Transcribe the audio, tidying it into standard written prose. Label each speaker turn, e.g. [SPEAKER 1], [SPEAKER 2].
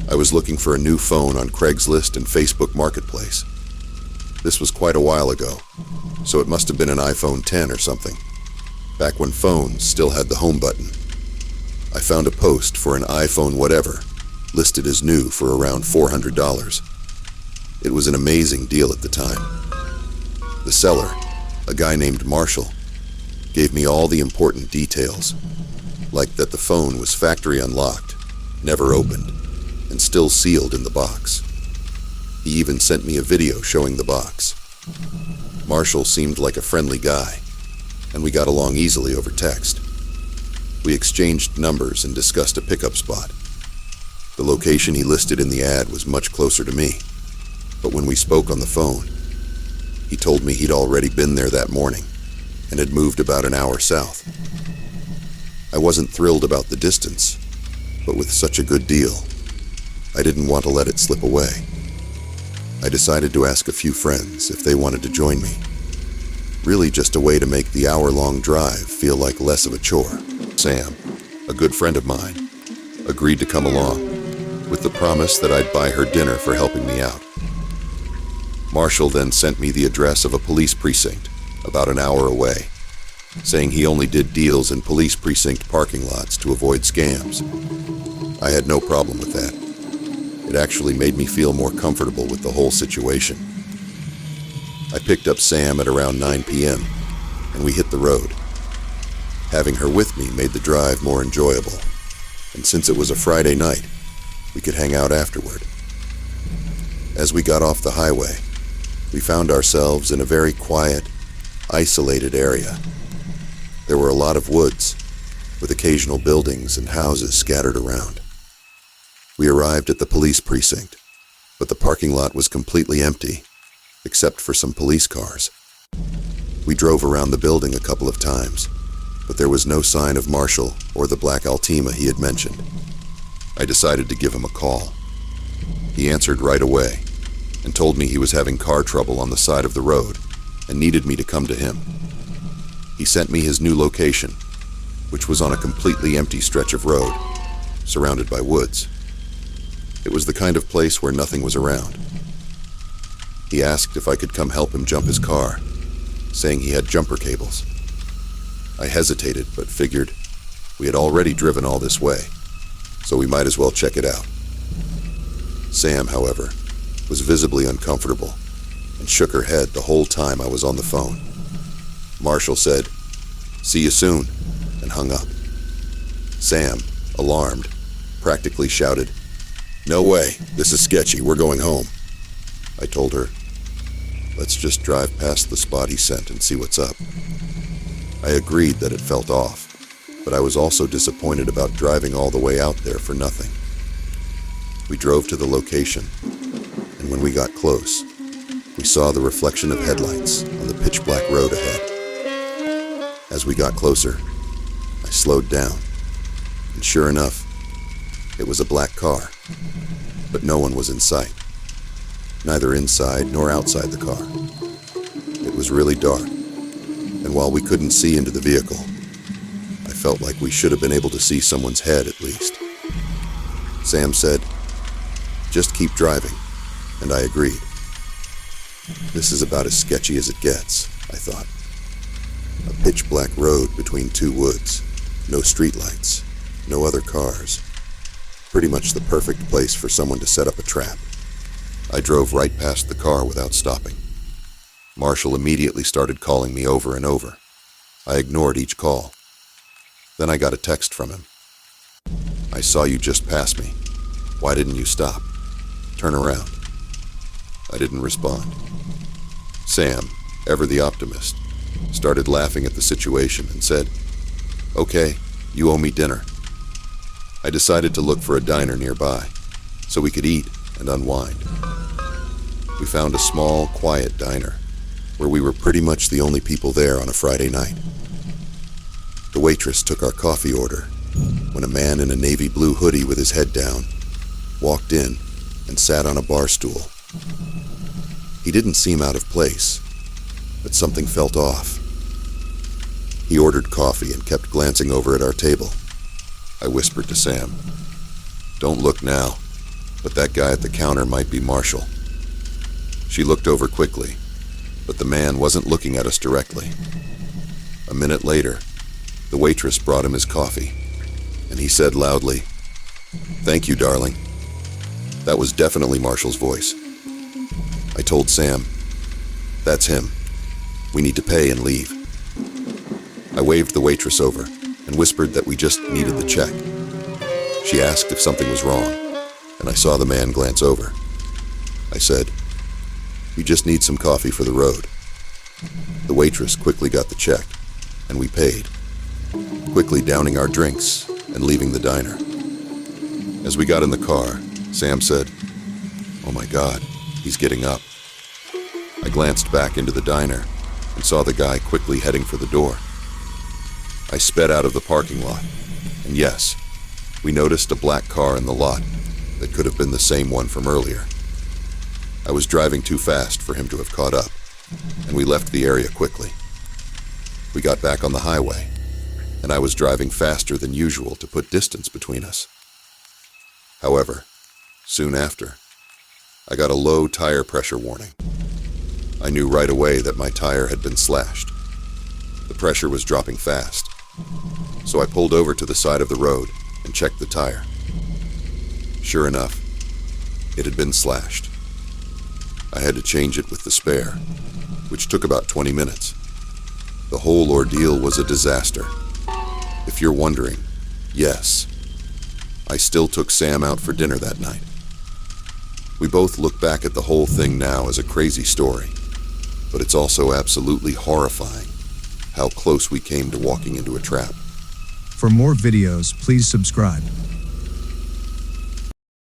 [SPEAKER 1] I was looking for a new phone on Craigslist and Facebook Marketplace. This was quite a while ago, so it must have been an iPhone 10 or something, back when phones still had the home button. I found a post for an iPhone whatever, listed as new for around $400. It was an amazing deal at the time. The seller, a guy named Marshall, gave me all the important details, like that the phone was factory unlocked, never opened, and still sealed in the box. He even sent me a video showing the box. Marshall seemed like a friendly guy, and we got along easily over text. We exchanged numbers and discussed a pickup spot. The location he listed in the ad was much closer to me, but when we spoke on the phone, he told me he'd already been there that morning and had moved about an hour south. I wasn't thrilled about the distance, but with such a good deal, I didn't want to let it slip away. I decided to ask a few friends if they wanted to join me. Really just a way to make the hour-long drive feel like less of a chore. Sam, a good friend of mine, agreed to come along, with the promise that I'd buy her dinner for helping me out. Marshall then sent me the address of a police precinct about an hour away, saying he only did deals in police precinct parking lots to avoid scams. I had no problem with that. It actually made me feel more comfortable with the whole situation. I picked up Sam at around 9 p.m., and we hit the road. Having her with me made the drive more enjoyable, and since it was a Friday night, we could hang out afterward. As we got off the highway, we found ourselves in a very quiet, isolated area. There were a lot of woods, with occasional buildings and houses scattered around. We arrived at the police precinct, but the parking lot was completely empty, except for some police cars. We drove around the building a couple of times, but there was no sign of Marshall or the black Altima he had mentioned. I decided to give him a call. He answered right away and told me he was having car trouble on the side of the road and needed me to come to him. He sent me his new location, which was on a completely empty stretch of road, surrounded by woods. It was the kind of place where nothing was around. He asked if I could come help him jump his car, saying he had jumper cables. I hesitated, but figured we had already driven all this way, so we might as well check it out. Sam, however, was visibly uncomfortable and shook her head the whole time I was on the phone. Marshall said, "See you soon," and hung up. Sam, alarmed, practically shouted, "No way, this is sketchy, we're going home." I told her, "Let's just drive past the spot he sent and see what's up." I agreed that it felt off, but I was also disappointed about driving all the way out there for nothing. We drove to the location, and when we got close, we saw the reflection of headlights on the pitch-black road ahead. As we got closer, I slowed down, and sure enough, it was a black car, but no one was in sight, neither inside nor outside the car. It was really dark, and while we couldn't see into the vehicle, I felt like we should have been able to see someone's head at least. Sam said, "Just keep driving," and I agreed. This is about as sketchy as it gets, I thought. A pitch-black road between two woods, no streetlights, no other cars. Pretty much the perfect place for someone to set up a trap. I drove right past the car without stopping. Marshall immediately started calling me over and over. I ignored each call. Then I got a text from him. "I saw you just pass me. Why didn't you stop? Turn around." I didn't respond. Sam, ever the optimist, started laughing at the situation and said, "Okay, you owe me dinner." I decided to look for a diner nearby, so we could eat and unwind. We found a small, quiet diner, where we were pretty much the only people there on a Friday night. The waitress took our coffee order, when a man in a navy blue hoodie with his head down walked in and sat on a bar stool. He didn't seem out of place, but something felt off. He ordered coffee and kept glancing over at our table. I whispered to Sam, "Don't look now. but that guy at the counter might be Marshall. She looked over quickly, but the man wasn't looking at us directly. A minute later, the waitress brought him his coffee, and he said loudly, "Thank you, darling." That was definitely Marshall's voice. I told Sam, "That's him. We need to pay and leave." I waved the waitress over and whispered that we just needed the check. She asked if something was wrong, and I saw the man glance over. I said, "We just need some coffee for the road." The waitress quickly got the check, and we paid, quickly downing our drinks and leaving the diner. As we got in the car, Sam said, "Oh my God, he's getting up." I glanced back into the diner and saw the guy quickly heading for the door. I sped out of the parking lot, and yes, we noticed a black car in the lot that could have been the same one from earlier. I was driving too fast for him to have caught up, and we left the area quickly. We got back on the highway, and I was driving faster than usual to put distance between us. However, soon after, I got a low tire pressure warning. I knew right away that my tire had been slashed. The pressure was dropping fast, so I pulled over to the side of the road and checked the tire. Sure enough, it had been slashed. I had to change it with the spare, which took about 20 minutes. The whole ordeal was a disaster. If you're wondering, yes, I still took Sam out for dinner that night. We both look back at the whole thing now as a crazy story, but it's also absolutely horrifying how close we came to walking into a trap.
[SPEAKER 2] For more videos, please subscribe.